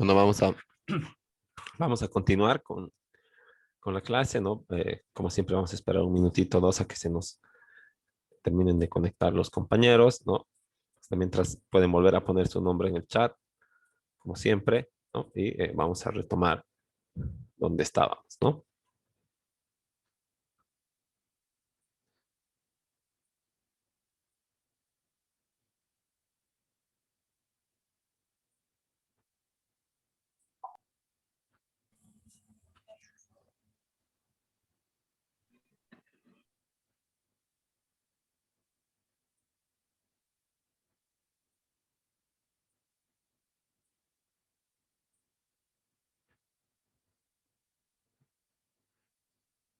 Bueno, vamos a continuar con la clase, ¿no? Como siempre vamos a esperar un minutito o dos a que se nos terminen de conectar los compañeros, ¿no? Hasta mientras pueden volver a poner su nombre en el chat, como siempre, ¿no? Y vamos a retomar donde estábamos, ¿no?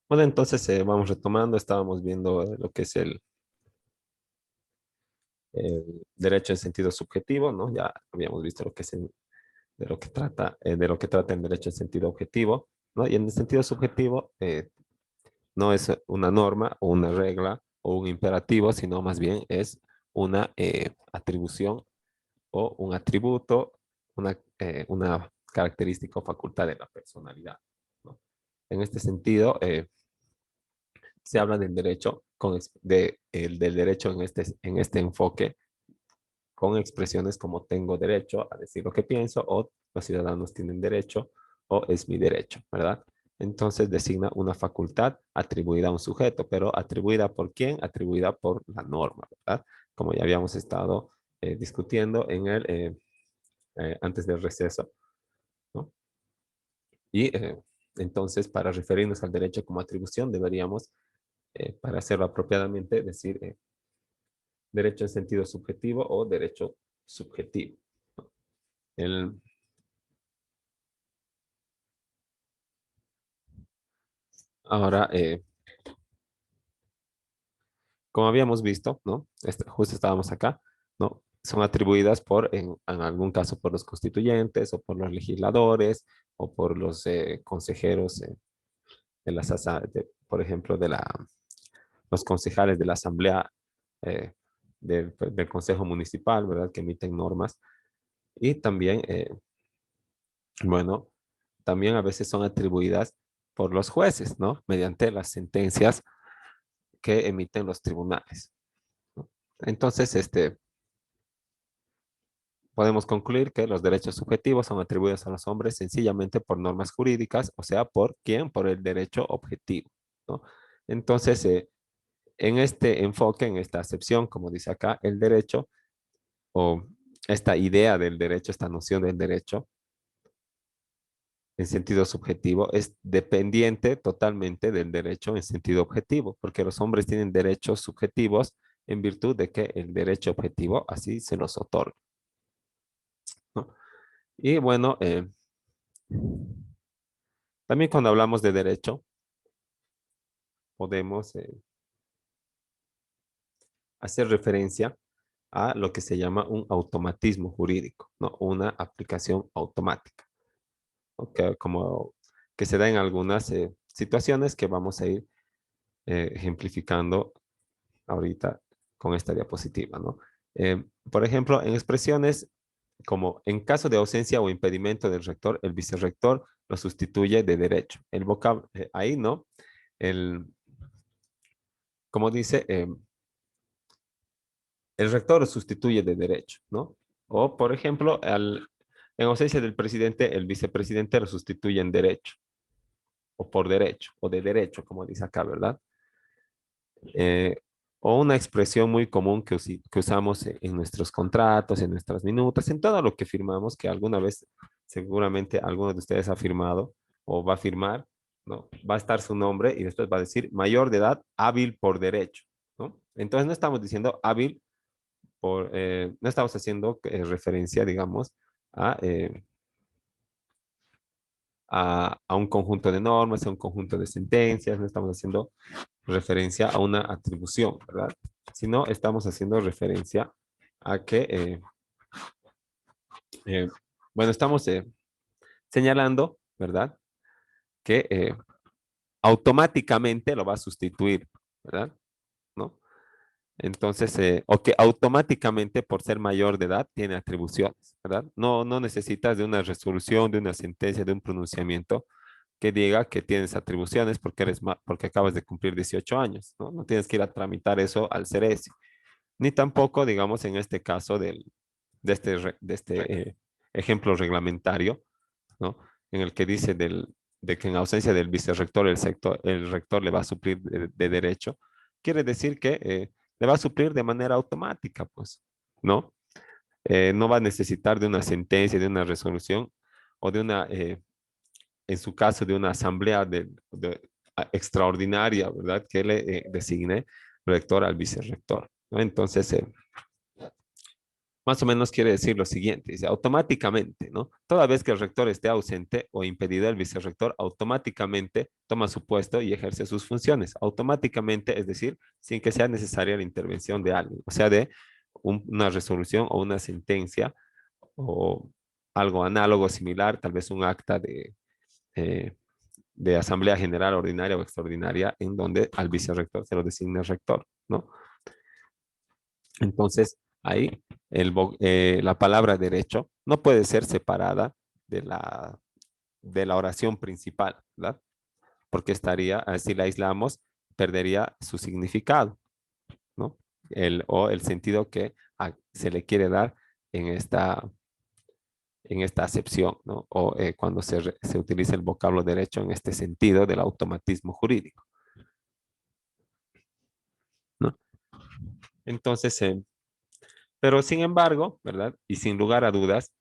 Bueno, entonces vamos retomando, estábamos viendo lo que es el derecho en sentido subjetivo, ¿no? Ya habíamos visto lo que es de lo que trata el derecho en sentido objetivo, ¿no? Y en el sentido subjetivo, no es una norma o una regla o un imperativo, sino más bien es una atribución o un atributo, una característica o facultad de la personalidad, ¿no? En este sentido, se habla del derecho, del derecho en este enfoque, con expresiones como tengo derecho a decir lo que pienso, o los ciudadanos tienen derecho, o es mi derecho, ¿verdad? Entonces designa una facultad atribuida a un sujeto, pero atribuida por quién? Atribuida por la norma, ¿verdad? Como ya habíamos estado discutiendo antes del receso, ¿no? Y entonces, para referirnos al derecho como atribución, deberíamos, para hacerlo apropiadamente, decir derecho en sentido subjetivo o derecho subjetivo, ¿no? El, Ahora, como habíamos visto, ¿no? Justo estábamos acá, ¿no? Son atribuidas en algún caso por los constituyentes o por los legisladores o por los consejeros de las, por ejemplo, los concejales de la asamblea eh, del Consejo Municipal, ¿verdad? Que emiten normas. Y también, bueno, también a veces son atribuidas por los jueces, ¿no? Mediante las sentencias que emiten los tribunales, ¿no? Entonces, podemos concluir que los derechos subjetivos son atribuidos a los hombres sencillamente por normas jurídicas, o sea, ¿por quién? Por el derecho objetivo, ¿no? Entonces, en este enfoque, en esta acepción, como dice acá, el derecho o esta idea del derecho, esta noción del derecho en sentido subjetivo es dependiente totalmente del derecho en sentido objetivo, porque los hombres tienen derechos subjetivos en virtud de que el derecho objetivo así se los otorga, ¿no? Y bueno, también cuando hablamos de derecho, podemos hacer referencia a lo que se llama un automatismo jurídico, ¿no? Una aplicación automática, ¿no? Que se da en algunas situaciones que vamos a ir ejemplificando ahorita con esta diapositiva, ¿no? Por ejemplo, en expresiones como en caso de ausencia o impedimento del rector, el vicerrector lo sustituye de derecho. El vocablo, ahí, ¿no? El, como dice, el rector lo sustituye de derecho, ¿no? O, por ejemplo, en ausencia del presidente, el vicepresidente lo sustituye en derecho, o por derecho, o de derecho, como dice acá, ¿verdad? Eh, o una expresión muy común que usamos en nuestros contratos, en nuestras minutas, en todo lo que firmamos, que alguna vez seguramente alguno de ustedes ha firmado o va a firmar, ¿no? Va a estar su nombre y después va a decir mayor de edad, hábil por derecho, ¿no? Entonces no estamos diciendo hábil no estamos haciendo referencia, digamos, a, eh, a un conjunto de normas, a un conjunto de sentencias, no estamos haciendo referencia a una atribución, ¿verdad? Sino estamos haciendo referencia a que, eh, bueno, estamos señalando, ¿verdad? Que automáticamente lo va a sustituir, ¿verdad? ¿No? Entonces, o que automáticamente por ser mayor de edad tiene atribuciones, ¿verdad? No, no necesitas de una resolución, de una sentencia, de un pronunciamiento que diga que tienes atribuciones porque porque acabas de cumplir 18 años, ¿no? No tienes que ir a tramitar eso al CERESI, ni tampoco, digamos, en este caso de este ejemplo reglamentario, ¿no? En el que dice de que en ausencia del vicerrector, el rector le va a suplir de derecho, quiere decir que le va a suplir de manera automática, pues, ¿no? No va a necesitar de una sentencia, de una resolución o de una, en su caso, de una asamblea extraordinaria, ¿verdad? Que le designe rector al vicerrector, ¿no? Entonces, más o menos quiere decir lo siguiente, dice, automáticamente, ¿no? Toda vez que el rector esté ausente o impedido, el vicerrector automáticamente toma su puesto y ejerce sus funciones. Automáticamente, es decir, sin que sea necesaria la intervención de alguien, o sea, de una resolución o una sentencia o algo análogo, similar, tal vez un acta eh, de Asamblea General Ordinaria o Extraordinaria, en donde al vicerrector se lo designa el rector, ¿no? Entonces, ahí la palabra derecho no puede ser separada de de la oración principal, ¿verdad? Porque estaría, si la aislamos, perdería su significado, ¿no? O el sentido que se le quiere dar en en esta acepción, ¿no? O cuando se utiliza el vocablo derecho en este sentido del automatismo jurídico, ¿no? Entonces, pero sin embargo, ¿verdad? Y sin lugar a dudas,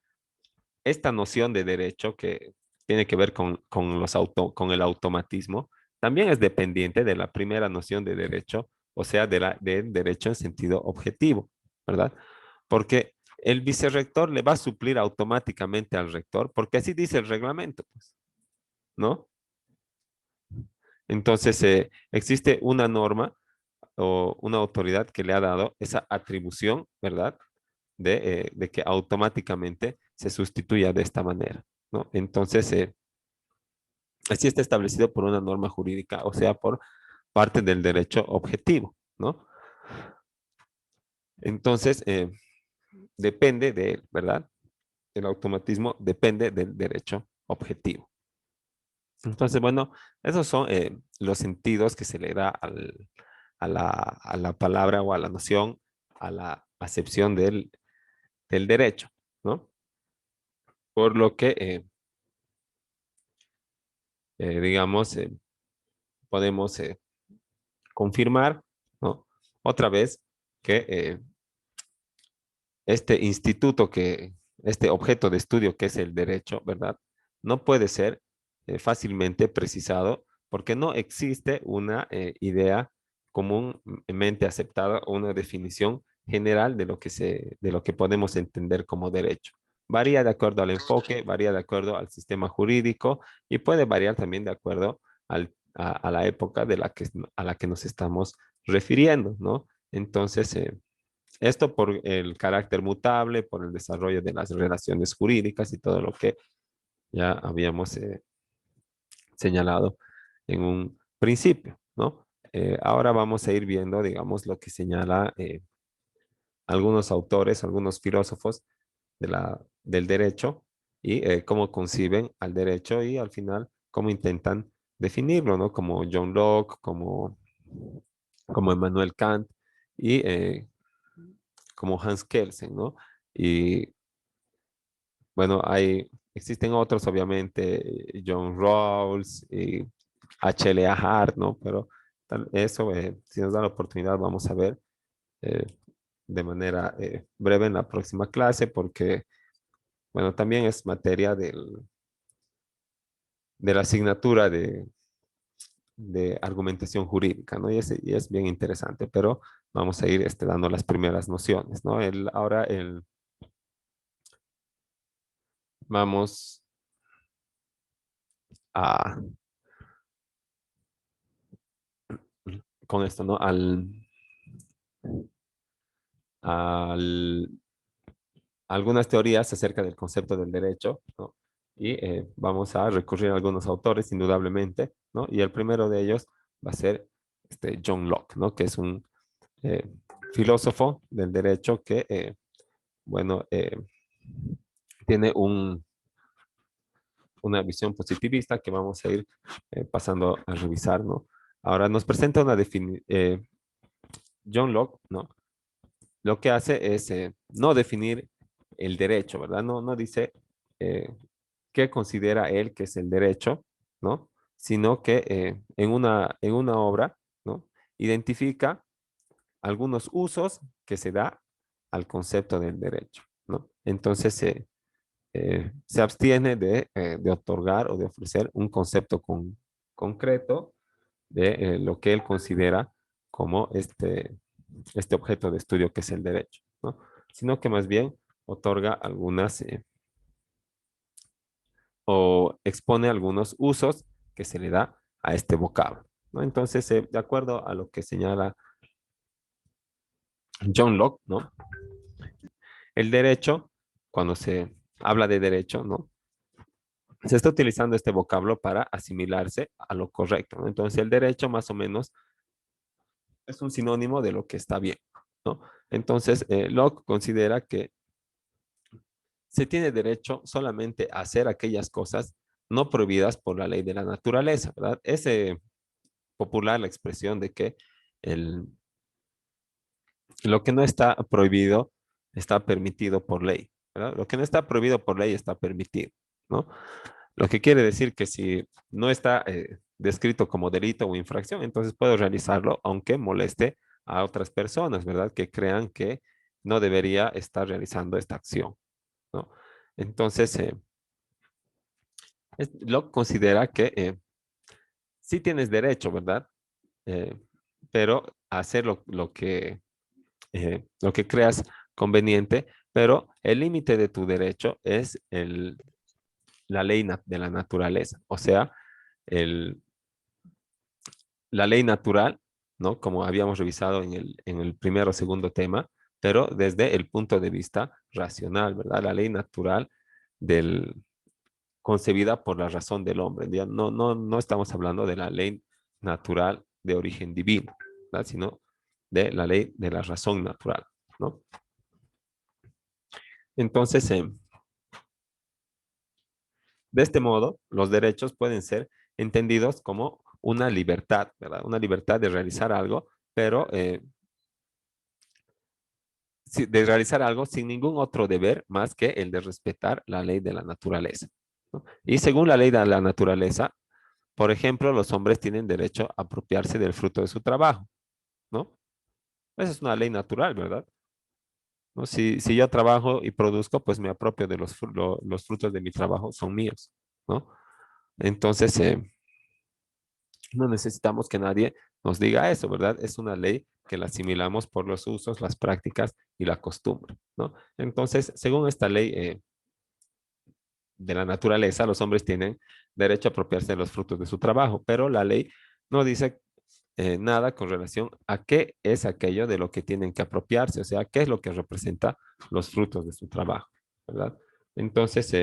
esta noción de derecho que tiene que ver con el automatismo, también es dependiente de la primera noción de derecho, o sea, del derecho en sentido objetivo, ¿verdad? Porque el vicerrector le va a suplir automáticamente al rector, porque así dice el reglamento, pues, ¿no? Entonces, existe una norma o una autoridad que le ha dado esa atribución, ¿verdad? De que automáticamente se sustituya de esta manera, ¿no? Entonces, así está establecido por una norma jurídica, o sea, por parte del derecho objetivo, ¿no? Entonces, depende de, ¿verdad? El automatismo depende del derecho objetivo. Entonces, bueno, esos son los sentidos que se le da a la palabra o a la noción, a la acepción del derecho, ¿no? Por lo que, digamos, podemos confirmar, ¿no? Otra vez que este instituto este objeto de estudio que es el derecho, ¿verdad? No puede ser fácilmente precisado porque no existe una idea comúnmente aceptada o una definición general de lo que podemos entender como derecho. Varía de acuerdo al enfoque, varía de acuerdo al sistema jurídico y puede variar también de acuerdo a la época a la que nos estamos refiriendo, ¿no? Entonces, esto por el carácter mutable, por el desarrollo de las relaciones jurídicas y todo lo que ya habíamos señalado en un principio, ¿no? Ahora vamos a ir viendo, digamos, lo que señala algunos autores, algunos filósofos del derecho y cómo conciben al derecho y al final cómo intentan definirlo, ¿no? Como John Locke, como Emmanuel Kant y como Hans Kelsen, ¿no? Y bueno, existen otros, obviamente, John Rawls y H.L.A. Hart, ¿no? Pero eso, si nos da la oportunidad, vamos a ver eh, de manera breve en la próxima clase, porque, bueno, también es materia de la asignatura de argumentación jurídica, ¿no? Y es bien interesante, pero vamos a ir dando las primeras nociones, ¿no? Vamos a, con esto, ¿no? Al algunas teorías acerca del concepto del derecho, ¿no? Y vamos a recurrir a algunos autores, indudablemente, ¿no? Y el primero de ellos va a ser John Locke, ¿no? Que es un filósofo del derecho que, bueno, tiene una visión positivista que vamos a ir pasando a revisar, ¿no? Ahora nos presenta una definición, John Locke, ¿no? Lo que hace es no definir el derecho, ¿verdad? No dice qué considera él que es el derecho, ¿no? Sino que en una obra, ¿no? Identifica algunos usos que se da al concepto del derecho, ¿no? Entonces se abstiene de otorgar o de ofrecer un concepto concreto de lo que él considera como este objeto de estudio que es el derecho, ¿no? Sino que más bien otorga algunas o expone algunos usos que se le da a este vocablo, ¿no? Entonces, de acuerdo a lo que señala John Locke, ¿no? El derecho, cuando se habla de derecho, ¿no? Se está utilizando este vocablo para asimilarse a lo correcto, ¿no? Entonces, el derecho más o menos es un sinónimo de lo que está bien, ¿no? Entonces, Locke considera que se tiene derecho solamente a hacer aquellas cosas no prohibidas por la ley de la naturaleza, ¿verdad? Es popular la expresión de que el, lo que no está prohibido está permitido por ley, ¿verdad? Lo que no está prohibido por ley está permitido, ¿no? Lo que quiere decir que si no está descrito como delito o infracción, entonces puedo realizarlo aunque moleste a otras personas, ¿verdad? Que crean que no debería estar realizando esta acción, ¿no? Entonces, Locke considera que sí tienes derecho, ¿verdad? Eh, pero a hacer lo que creas conveniente, pero el límite de tu derecho es la ley de la naturaleza, o sea, el, la ley natural, ¿no? Como habíamos revisado en el primer o segundo tema, pero desde el punto de vista racional, ¿verdad? La ley natural del, concebida por la razón del hombre. Ya no estamos hablando de la ley natural de origen divino, ¿verdad? Sino de la ley de la razón natural, ¿no? Entonces, de este modo, los derechos pueden ser entendidos como una libertad, ¿verdad? Una libertad de realizar algo, pero de realizar algo sin ningún otro deber más que el de respetar la ley de la naturaleza, ¿no? Y según la ley de la naturaleza, por ejemplo, los hombres tienen derecho a apropiarse del fruto de su trabajo, ¿no? Esa es una ley natural, ¿verdad? ¿No? Si yo trabajo y produzco, pues me apropio de los frutos de mi trabajo, son míos, ¿no? Entonces, no necesitamos que nadie nos diga eso, ¿verdad? Es una ley que la asimilamos por los usos, las prácticas y la costumbre, ¿no? Entonces, según esta ley de la naturaleza, los hombres tienen derecho a apropiarse de los frutos de su trabajo, pero la ley no dice nada con relación a qué es aquello de lo que tienen que apropiarse, o sea, qué es lo que representa los frutos de su trabajo, ¿verdad? Entonces,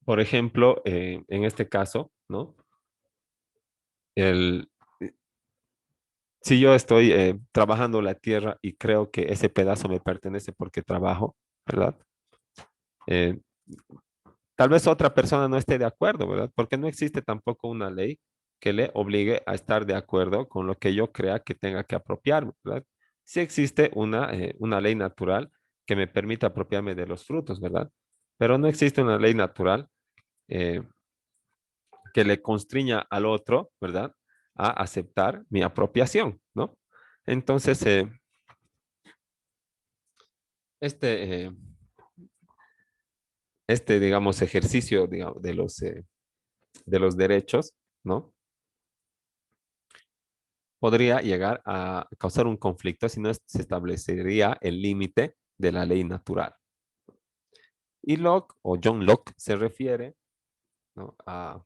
por ejemplo, en este caso, ¿no? El, si yo estoy trabajando la tierra y creo que ese pedazo me pertenece porque trabajo, ¿verdad? Eh, Tal vez otra persona no esté de acuerdo, ¿verdad? Porque no existe tampoco una ley que le obligue a estar de acuerdo con lo que yo crea que tenga que apropiarme, ¿verdad? Sí existe una ley natural que me permita apropiarme de los frutos, ¿verdad? Pero no existe una ley natural eh, que le constriña al otro, ¿verdad? A aceptar mi apropiación, ¿no? Entonces, este, eh, digamos, ejercicio, digamos, de los derechos, ¿no? Podría llegar a causar un conflicto si no se establecería el límite de la ley natural. Y Locke, o John Locke, se refiere, ¿no? A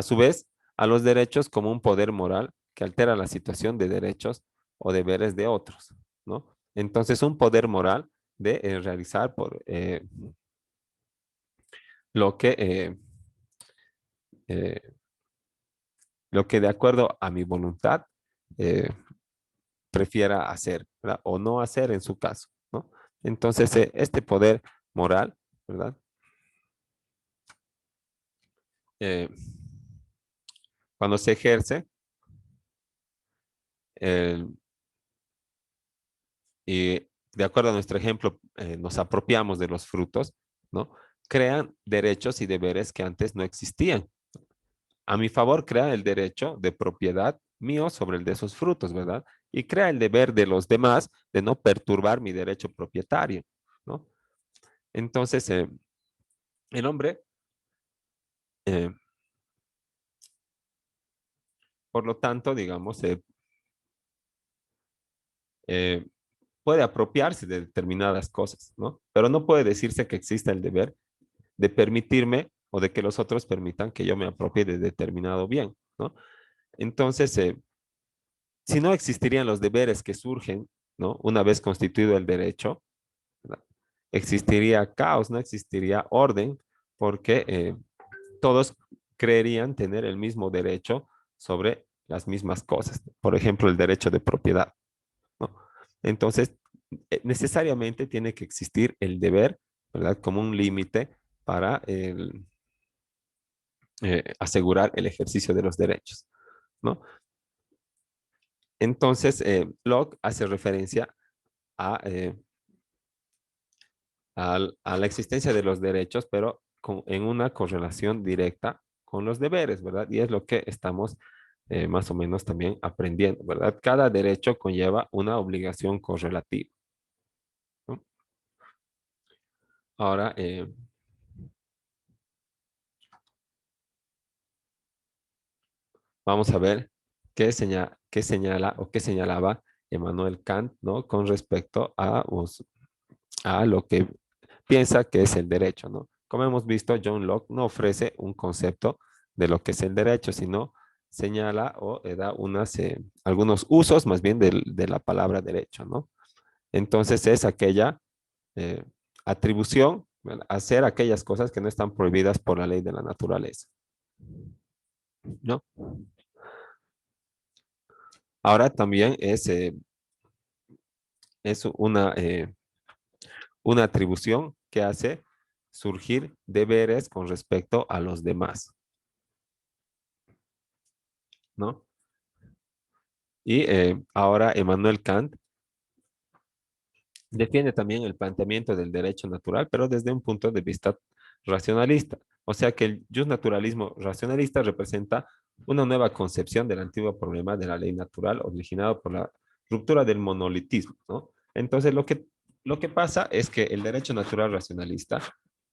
su vez a los derechos como un poder moral que altera la situación de derechos o deberes de otros, ¿no? Entonces, un poder moral de realizar lo que, eh, eh, lo que de acuerdo a mi voluntad eh, prefiera hacer, ¿verdad? O no hacer en su caso, ¿no? Entonces, este poder moral, ¿verdad? Eh, Cuando se ejerce, el- y de acuerdo a nuestro ejemplo, nos apropiamos de los frutos, ¿no? Crean derechos y deberes que antes no existían. A mi favor, crea el derecho de propiedad mío sobre el de esos frutos, ¿verdad? Y crea el deber de los demás de no perturbar mi derecho propietario, ¿no? Entonces, el hombre, eh, por lo tanto, digamos, eh, puede apropiarse de determinadas cosas, ¿no? Pero no puede decirse que exista el deber de permitirme o de que los otros permitan que yo me apropie de determinado bien, ¿no? Entonces, si no existirían los deberes que surgen, ¿no? Una vez constituido el derecho, ¿verdad? Existiría caos, no existiría orden, porque todos creerían tener el mismo derecho sobre las mismas cosas. Por ejemplo, el derecho de propiedad, ¿no? Entonces, necesariamente tiene que existir el deber, ¿verdad? Como un límite para asegurar el ejercicio de los derechos, ¿no? Entonces, Locke hace referencia a, a la existencia de los derechos, pero en una correlación directa con los deberes, ¿verdad? Y es lo que estamos más o menos también aprendiendo, ¿verdad? Cada derecho conlleva una obligación correlativa, ¿no? Ahora, vamos a ver qué señala o qué señalaba Emmanuel Kant, ¿no? Con respecto a lo que piensa que es el derecho, ¿no? Como hemos visto, John Locke no ofrece un concepto de lo que es el derecho, sino señala o da algunos usos más bien de la palabra derecho, ¿no? Entonces es aquella eh, atribución, ¿verdad? Hacer aquellas cosas que no están prohibidas por la ley de la naturaleza, ¿no? Ahora también es una atribución que hace surgir deberes con respecto a los demás, ¿no? Y ahora Emmanuel Kant defiende también el planteamiento del derecho natural, pero desde un punto de vista racionalista. O sea que el justnaturalismo racionalista representa una nueva concepción del antiguo problema de la ley natural originado por la ruptura del monolitismo, ¿no? Entonces, lo que pasa es que el derecho natural racionalista,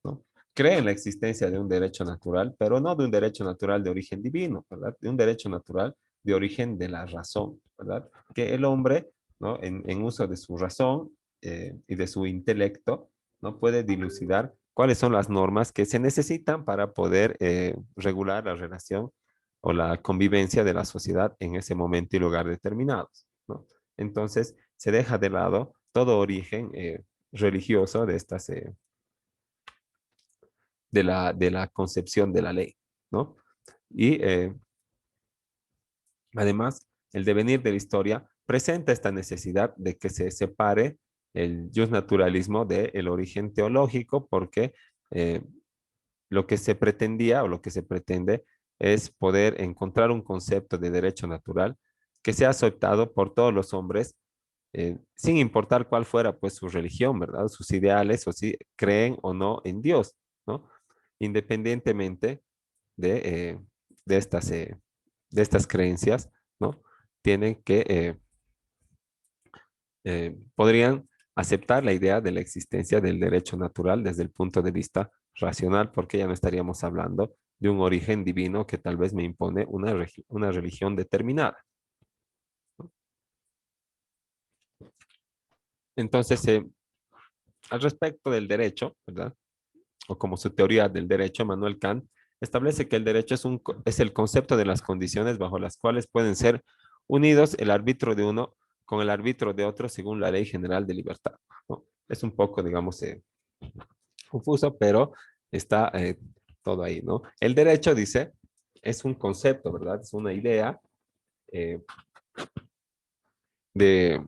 ¿no? Cree en la existencia de un derecho natural, pero no de un derecho natural de origen divino, ¿verdad? De un derecho natural de origen de la razón, ¿verdad? Que el hombre, ¿no? En uso de su razón y de su intelecto, ¿no? Puede dilucidar cuáles son las normas que se necesitan para poder regular la relación o la convivencia de la sociedad en ese momento y lugar determinados, ¿no? Entonces, se deja de lado todo origen religioso de la concepción de la ley, ¿no? Y además, el devenir de la historia presenta esta necesidad de que se separe el justnaturalismo del origen teológico, porque eh, lo que se pretendía o lo que se pretende es poder encontrar un concepto de derecho natural que sea aceptado por todos los hombres, sin importar cuál fuera pues su religión, ¿verdad? Sus ideales o si creen o no en Dios, ¿no? Independientemente de, eh, de estas, eh, de estas creencias, ¿no? Tienen que, podrían aceptar la idea de la existencia del derecho natural desde el punto de vista racional, porque ya no estaríamos hablando de un origen divino que tal vez me impone una religión determinada. Entonces, al respecto del derecho, ¿verdad? O como su teoría del derecho, Manuel Kant establece que el derecho es el concepto de las condiciones bajo las cuales pueden ser unidos el árbitro de uno con el árbitro de otro según la ley general de libertad, ¿no? Es un poco, digamos, confuso, pero está todo ahí, ¿no? El derecho, dice, es un concepto, ¿verdad? Es una idea eh, de,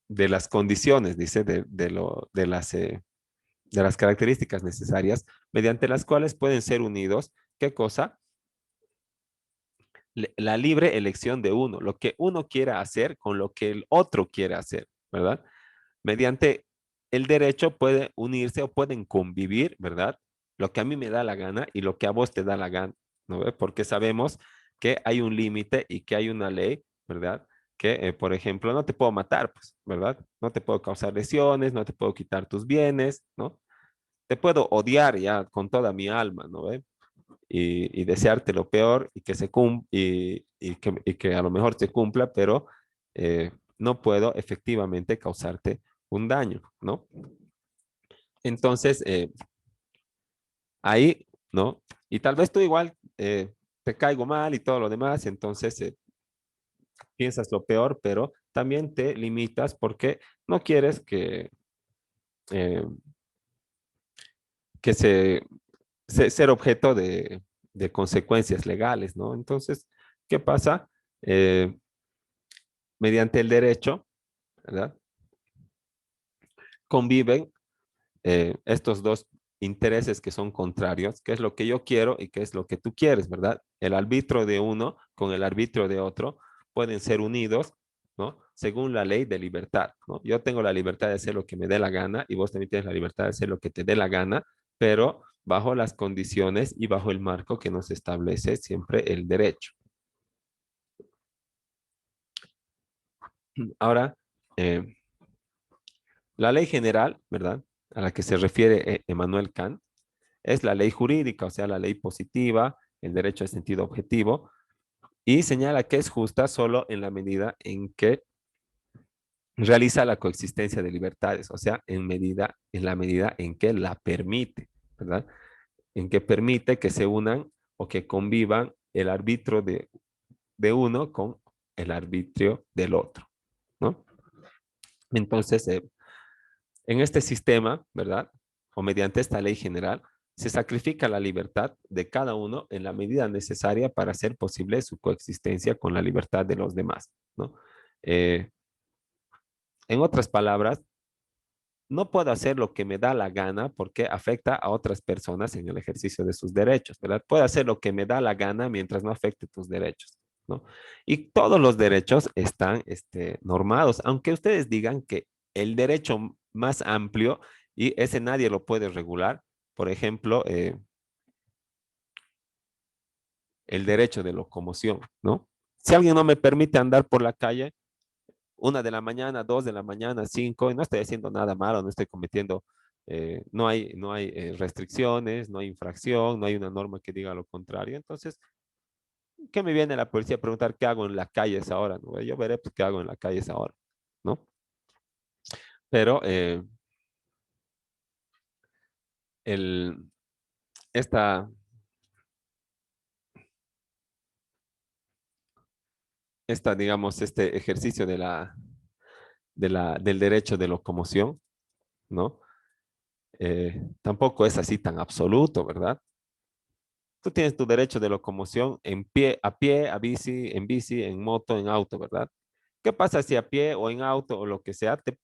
de las condiciones, dice, de las características necesarias mediante las cuales pueden ser unidos, ¿qué cosa? La libre elección de uno, lo que uno quiera hacer con lo que el otro quiere hacer, ¿verdad? Mediante el derecho puede unirse o pueden convivir, ¿verdad? Lo que a mí me da la gana y lo que a vos te da la gana, ¿no ve? Porque sabemos que hay un límite y que hay una ley, ¿verdad? Que, por ejemplo, no te puedo matar, pues, ¿verdad? No te puedo causar lesiones, no te puedo quitar tus bienes, ¿no? Te puedo odiar ya con toda mi alma, ¿no ve? Y desearte lo peor y que y que a lo mejor se cumpla, pero no puedo efectivamente causarte un daño, ¿no? Entonces, ahí, ¿no? Y tal vez tú igual te caigo mal y todo lo demás, entonces piensas lo peor, pero también te limitas porque no quieres eh, que ser objeto de consecuencias legales, ¿no? Entonces, ¿qué pasa? Eh, Mediante el derecho, ¿verdad? Conviven estos dos intereses que son contrarios, que es lo que yo quiero y que es lo que tú quieres, ¿verdad? El arbitrio de uno con el arbitrio de otro pueden ser unidos, ¿no? Según la ley de libertad, ¿no? Yo tengo la libertad de hacer lo que me dé la gana y vos también tienes la libertad de hacer lo que te dé la gana, pero bajo las condiciones y bajo el marco que nos establece siempre el derecho. Ahora, eh, la ley general, ¿verdad? A la que se refiere Emmanuel Kant, es la ley jurídica, o sea, la ley positiva, el derecho de sentido objetivo, y señala que es justa solo en la medida en que realiza la coexistencia de libertades, o sea, en la medida en que la permite, ¿verdad? En que permite que se unan o que convivan el arbitrio de uno con el arbitrio del otro, ¿no? Entonces, en este sistema, ¿verdad? O mediante esta ley general, se sacrifica la libertad de cada uno en la medida necesaria para hacer posible su coexistencia con la libertad de los demás, ¿no? Eh, en otras palabras, no puedo hacer lo que me da la gana porque afecta a otras personas en el ejercicio de sus derechos, ¿verdad? Puedo hacer lo que me da la gana mientras no afecte tus derechos, ¿no? Y todos los derechos están normados, aunque ustedes digan que el derecho más amplio, y ese nadie lo puede regular, por ejemplo, el derecho de locomoción, ¿no? Si alguien no me permite andar por la calle, 1 de la mañana, 2 de la mañana, 5, y no estoy haciendo nada malo, no estoy cometiendo, no hay restricciones, no hay infracción, no hay una norma que diga lo contrario. Entonces, ¿qué me viene la policía a preguntar qué hago en la calle a esa hora? ¿No? Yo veré pues, qué hago en la calle a esa hora, ¿no? Pero el, esta, digamos, este ejercicio del derecho de locomoción, ¿no? Tampoco es así tan absoluto, ¿verdad? Tú tienes tu derecho de locomoción en pie, a bici, en moto, en auto, ¿verdad? ¿Qué pasa si a pie o en auto o lo que sea te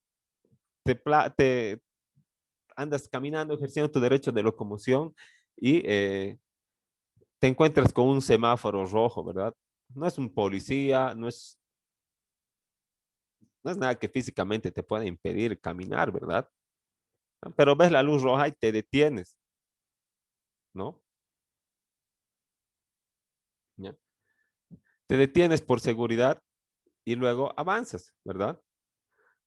andas caminando, ejerciendo tu derecho de locomoción y te encuentras con un semáforo rojo, ¿verdad? No es un policía, no es nada que físicamente te pueda impedir caminar, ¿verdad? Pero ves la luz roja y te detienes, ¿no? ¿Ya? Te detienes por seguridad y luego avanzas, ¿verdad?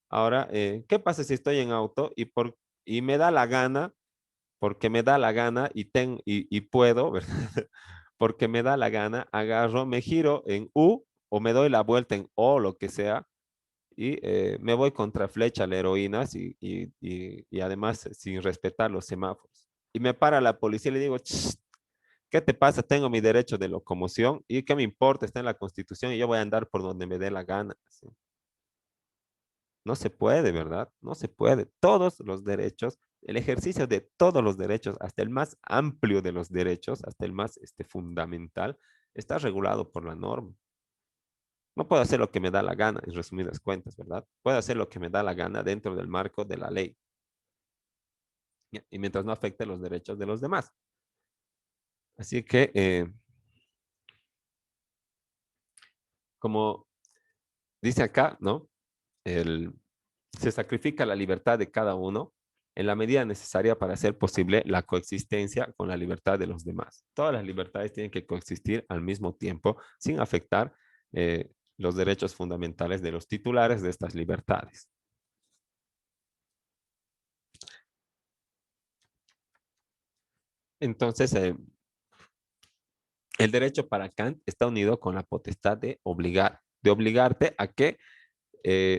Ahora, ¿qué pasa si estoy en auto y me da la gana, porque me da la gana y puedo, ¿verdad? Porque me da la gana, agarro, me giro en U o me doy la vuelta en O, lo que sea, y me voy contra flecha a la heroína y además sin respetar los semáforos. Y me para la policía y le digo, "Ch, ¿qué te pasa? Tengo mi derecho de locomoción y qué me importa, está en la Constitución y yo voy a andar por donde me dé la gana. ¿Sí? No se puede, ¿verdad? No se puede. Todos los derechos, el ejercicio de todos los derechos, hasta el más amplio de los derechos, hasta el más fundamental, está regulado por la norma. No puedo hacer lo que me da la gana, en resumidas cuentas, ¿verdad? Puedo hacer lo que me da la gana dentro del marco de la ley. Y mientras no afecte los derechos de los demás. Así que, como dice acá, ¿no? Se sacrifica la libertad de cada uno en la medida necesaria para hacer posible la coexistencia con la libertad de los demás. Todas las libertades tienen que coexistir al mismo tiempo sin afectar los derechos fundamentales de los titulares de estas libertades. Entonces, el derecho para Kant está unido con la potestad de obligar, de obligarte a que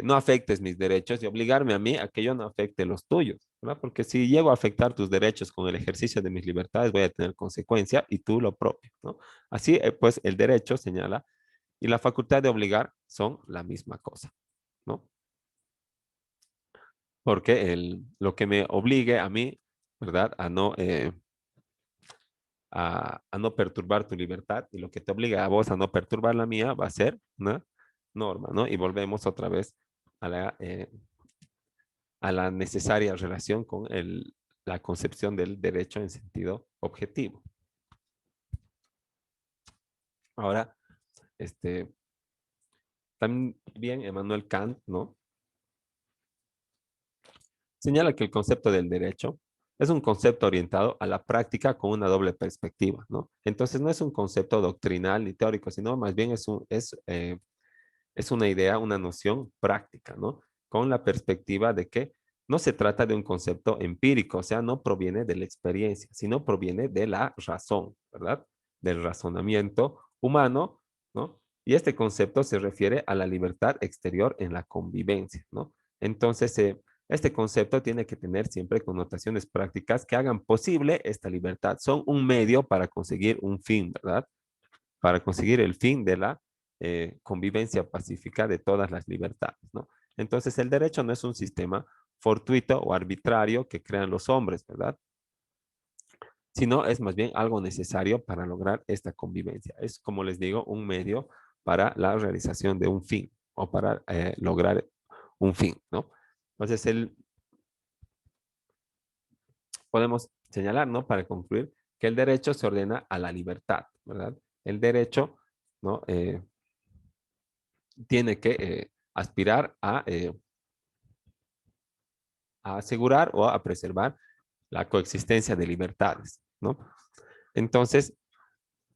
no afectes mis derechos y obligarme a mí a que yo no afecte los tuyos, ¿verdad? Porque si llego a afectar tus derechos con el ejercicio de mis libertades, voy a tener consecuencia y tú lo propio, ¿no? Así, pues, el derecho señala y la facultad de obligar son la misma cosa, ¿no? Porque lo que me obligue a mí, ¿verdad? A no perturbar tu libertad y lo que te obliga a vos a no perturbar la mía va a ser una norma, ¿no? Y volvemos otra vez a la necesaria relación con la concepción del derecho en sentido objetivo. Ahora, también Emmanuel Kant, ¿no? Señala que el concepto del derecho es un concepto orientado a la práctica con una doble perspectiva, ¿no? Entonces no es un concepto doctrinal ni teórico, sino más bien es una idea, una noción práctica, ¿no? Con la perspectiva de que no se trata de un concepto empírico, o sea, no proviene de la experiencia, sino proviene de la razón, ¿verdad? Del razonamiento humano, ¿no? Y este concepto se refiere a la libertad exterior en la convivencia, ¿no? Entonces, este concepto tiene que tener siempre connotaciones prácticas que hagan posible esta libertad. Son un medio para conseguir un fin, ¿verdad? Para conseguir el fin de la convivencia pacífica de todas las libertades, ¿no? Entonces, el derecho no es un sistema fortuito o arbitrario que crean los hombres, ¿verdad? Sino es más bien algo necesario para lograr esta convivencia. Es, como les digo, un medio para la realización de un fin o para lograr un fin, ¿no? Entonces, podemos señalar, ¿no? Para concluir, que el derecho se ordena a la libertad, ¿verdad? El derecho, ¿no? Tiene que aspirar a asegurar o a preservar la coexistencia de libertades, ¿no? Entonces,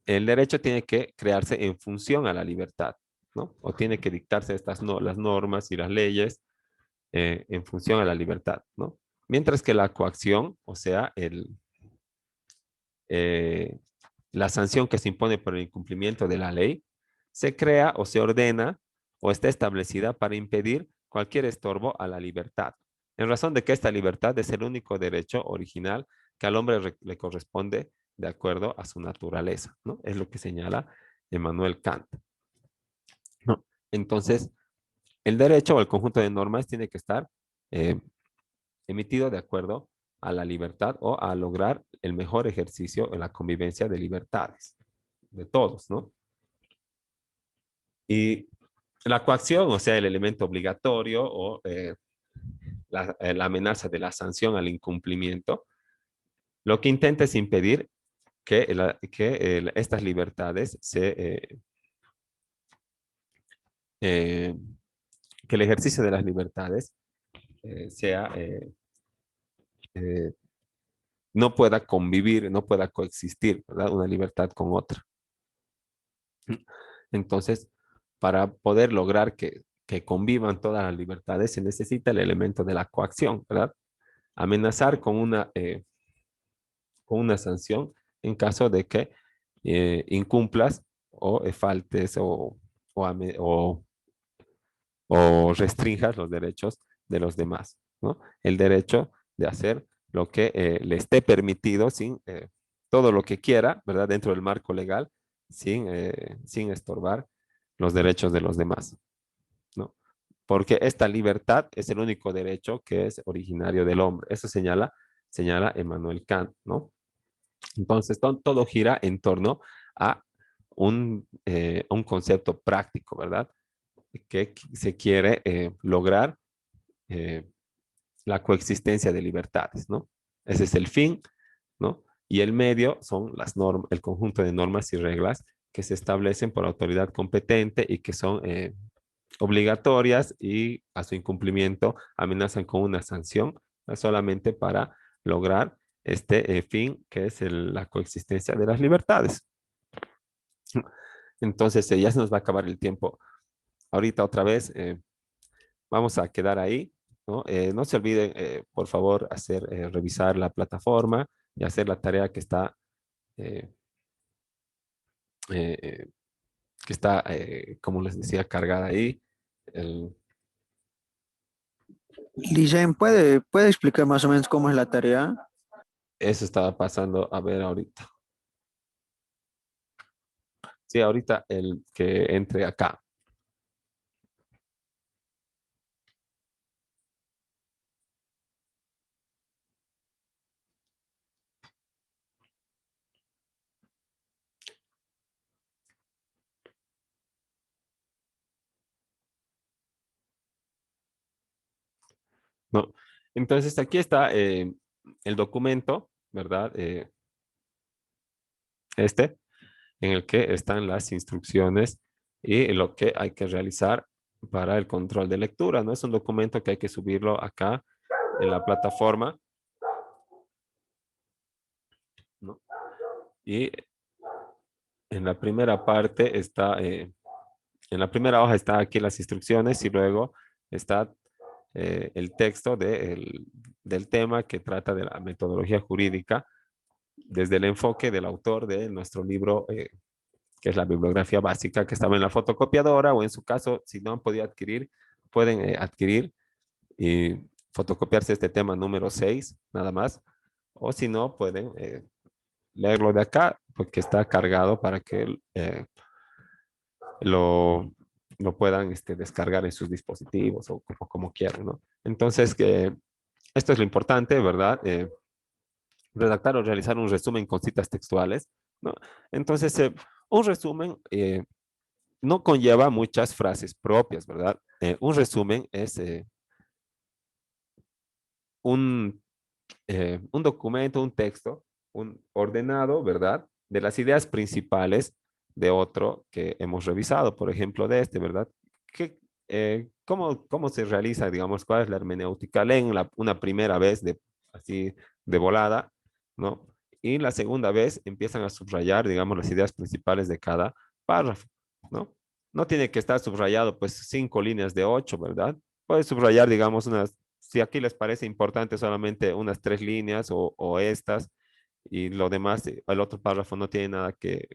el derecho tiene que crearse en función a la libertad, ¿no? O tiene que dictarse las normas y las leyes en función a la libertad, ¿no? Mientras que la coacción, o sea, eh, la sanción que se impone por el incumplimiento de la ley, se crea o se ordena o está establecida para impedir cualquier estorbo a la libertad, en razón de que esta libertad es el único derecho original que al hombre le corresponde de acuerdo a su naturaleza, ¿no? Es lo que señala Emmanuel Kant, ¿no? Entonces, el derecho o el conjunto de normas tiene que estar eh, emitido de acuerdo a la libertad o a lograr el mejor ejercicio en la convivencia de libertades de todos, ¿no? Y la coacción, o sea, el elemento obligatorio o la amenaza de la sanción al incumplimiento, lo que intenta es impedir que estas libertades eh, que el ejercicio de las libertades sea, eh, no pueda convivir, no pueda coexistir, ¿verdad? Una libertad con otra. Entonces, para poder lograr que convivan todas las libertades, se necesita el elemento de la coacción, ¿verdad? Amenazar con una sanción en caso de que incumplas o faltes o, o restringas los derechos de los demás, ¿no? El derecho de hacer lo que le esté permitido sin todo lo que quiera, ¿verdad? Dentro del marco legal, sin estorbar los derechos de los demás, ¿no? Porque esta libertad es el único derecho que es originario del hombre. Eso señala Emmanuel Kant, ¿no? Entonces, todo gira en torno a un concepto práctico, ¿verdad? que se quiere lograr la coexistencia de libertades, ¿no? Ese es el fin, ¿no? Y el medio son las normas, el conjunto de normas y reglas que se establecen por autoridad competente y que son obligatorias y a su incumplimiento amenazan con una sanción, ¿no? Solamente para lograr este fin que es la coexistencia de las libertades. Entonces, ya se nos va a acabar el tiempo. Ahorita otra vez vamos a quedar ahí, ¿no? No se olviden, por favor, revisar la plataforma y hacer la tarea eh, eh, como les decía, cargada ahí. El- Lijen, ¿puede explicar más o menos cómo es la tarea? Eso estaba pasando a ver ahorita. Sí, ahorita el que entre acá. ¿No? Entonces aquí está el documento, ¿verdad? Este, en el que están las instrucciones y lo que hay que realizar para el control de lectura, ¿no? Es un documento que hay que subirlo acá en la plataforma, ¿no? Y en la primera parte está, en la primera hoja está aquí las instrucciones y luego está el texto del tema que trata de la metodología jurídica desde el enfoque del autor de nuestro libro, que es la bibliografía básica que estaba en la fotocopiadora o en su caso, si no han podido adquirir, pueden adquirir y fotocopiarse este tema número 6 nada más, o si no, pueden leerlo de acá porque está cargado para que lo, lo puedan descargar en sus dispositivos o como quieran, ¿no? Entonces, esto es lo importante, ¿verdad? Redactar o realizar un resumen con citas textuales, ¿no? Entonces, un resumen no conlleva muchas frases propias, ¿verdad? Un resumen es un, un documento, un texto, un ordenado, ¿verdad? De las ideas principales de otro que hemos revisado, por ejemplo, de este, ¿verdad? ¿Qué, cómo se realiza, digamos, cuál es la hermenéutica? Leen una primera vez así de volada, ¿no? Y la segunda vez empiezan a subrayar, digamos, las ideas principales de cada párrafo, ¿no? No tiene que estar subrayado, pues, 5 líneas de 8, ¿verdad? Puedes subrayar, digamos, si aquí les parece importante solamente unas 3 líneas o estas, y lo demás, el otro párrafo no tiene nada que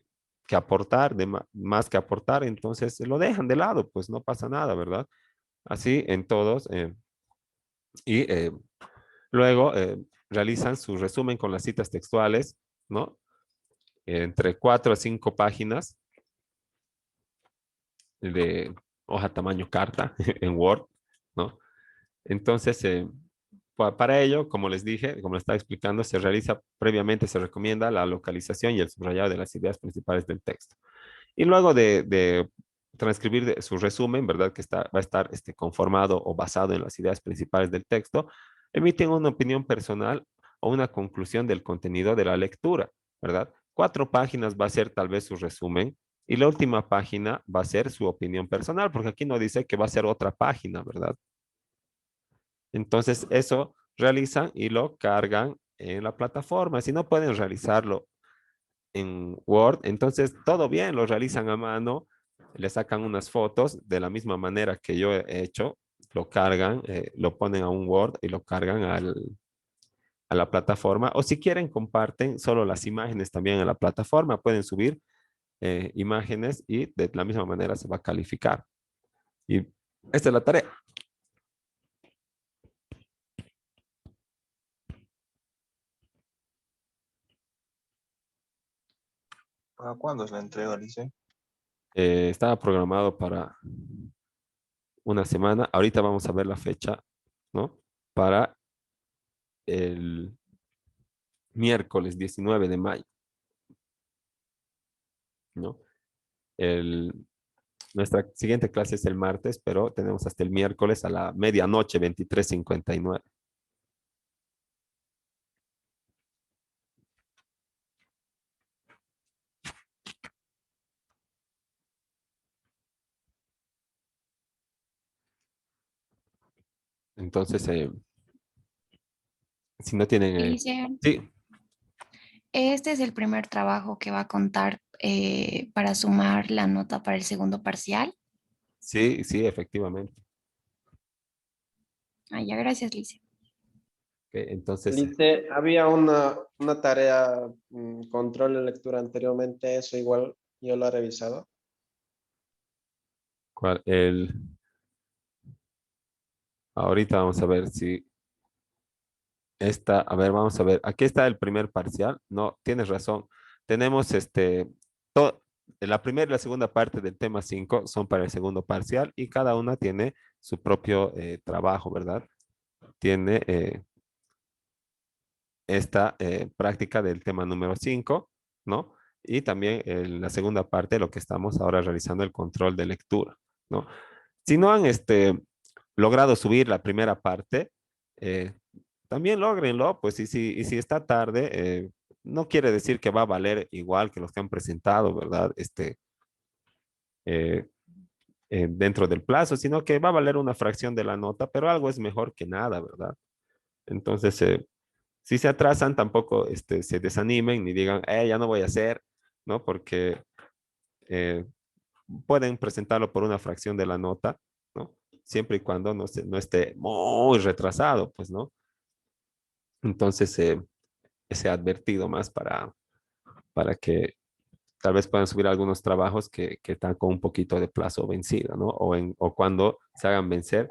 aportar, más que aportar, entonces lo dejan de lado, pues no pasa nada, ¿verdad? Así en todos. Y luego realizan su resumen con las citas textuales, ¿no? Entre 4 a 5 páginas de hoja tamaño carta en Word, ¿no? Entonces, para ello, como les dije, como les estaba explicando, se realiza previamente, se recomienda la localización y el subrayado de las ideas principales del texto. Y luego de transcribir su resumen, ¿verdad? Que va a estar conformado o basado en las ideas principales del texto, emiten una opinión personal o una conclusión del contenido de la lectura, ¿verdad? 4 páginas va a ser tal vez su resumen y la última página va a ser su opinión personal, porque aquí no dice que va a ser otra página, ¿verdad? Entonces, eso realizan y lo cargan en la plataforma. Si no pueden realizarlo en Word, entonces todo bien, lo realizan a mano, le sacan unas fotos de la misma manera que yo he hecho, lo cargan, lo ponen a un Word y lo cargan a la plataforma. O si quieren, comparten solo las imágenes también en la plataforma. Pueden subir imágenes y de la misma manera se va a calificar. Y esta es la tarea. ¿Para cuándo es la entrega, Lice? Estaba programado para una semana. Ahorita vamos a ver la fecha, ¿no? Para el miércoles 19 de mayo, ¿no? El, Nuestra siguiente clase es el martes, pero tenemos hasta el miércoles a la medianoche, 23:59. Entonces, si no tienen... Dice, sí, este es el primer trabajo que va a contar para sumar la nota para el segundo parcial. sí, sí, efectivamente. Ah, ya, gracias, Lice. Ok, entonces, Lice, había una tarea, control de lectura anteriormente, eso igual yo lo he revisado. ¿cuál? Ahorita vamos a ver si a ver, vamos a ver. Aquí está el primer parcial. No, tienes razón. Tenemos la primera y la segunda parte del tema 5 son para el segundo parcial y cada una tiene su propio trabajo, ¿verdad? Tiene esta práctica del tema número 5, ¿no? Y también la segunda parte, lo que estamos ahora realizando, el control de lectura, ¿no? Si no han logrado subir la primera parte, eh, también logrenlo, pues y si está tarde, no quiere decir que va a valer igual que los que han presentado, ¿verdad? Eh, dentro del plazo, sino que va a valer una fracción de la nota, pero algo es mejor que nada, ¿verdad? Entonces, si se atrasan, tampoco se desanimen ni digan, ya no voy a hacer, ¿no? Porque eh, pueden presentarlo por una fracción de la nota, ¿no? Siempre y cuando no esté muy retrasado, pues, ¿no? Entonces, ese advertido más para que tal vez puedan subir algunos trabajos que están con un poquito de plazo vencido, ¿no? O cuando se hagan vencer,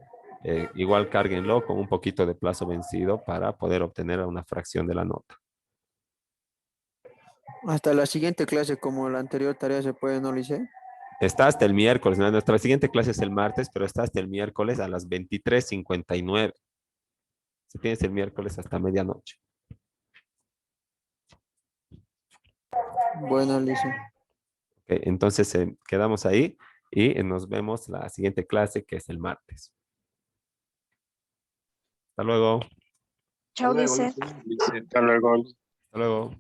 igual cárguenlo con un poquito de plazo vencido para poder obtener una fracción de la nota. Hasta la siguiente clase, como la anterior tarea se puede, ¿no, Lice? Está hasta el miércoles, ¿no? Nuestra siguiente clase es el martes, pero está hasta el miércoles a las 23:59. Si tienes el miércoles hasta medianoche. Bueno, Lice. Ok, entonces quedamos ahí y nos vemos la siguiente clase que es el martes. Hasta luego. Chao, Hasta luego, Lice. Lice. Hasta luego. Hasta luego.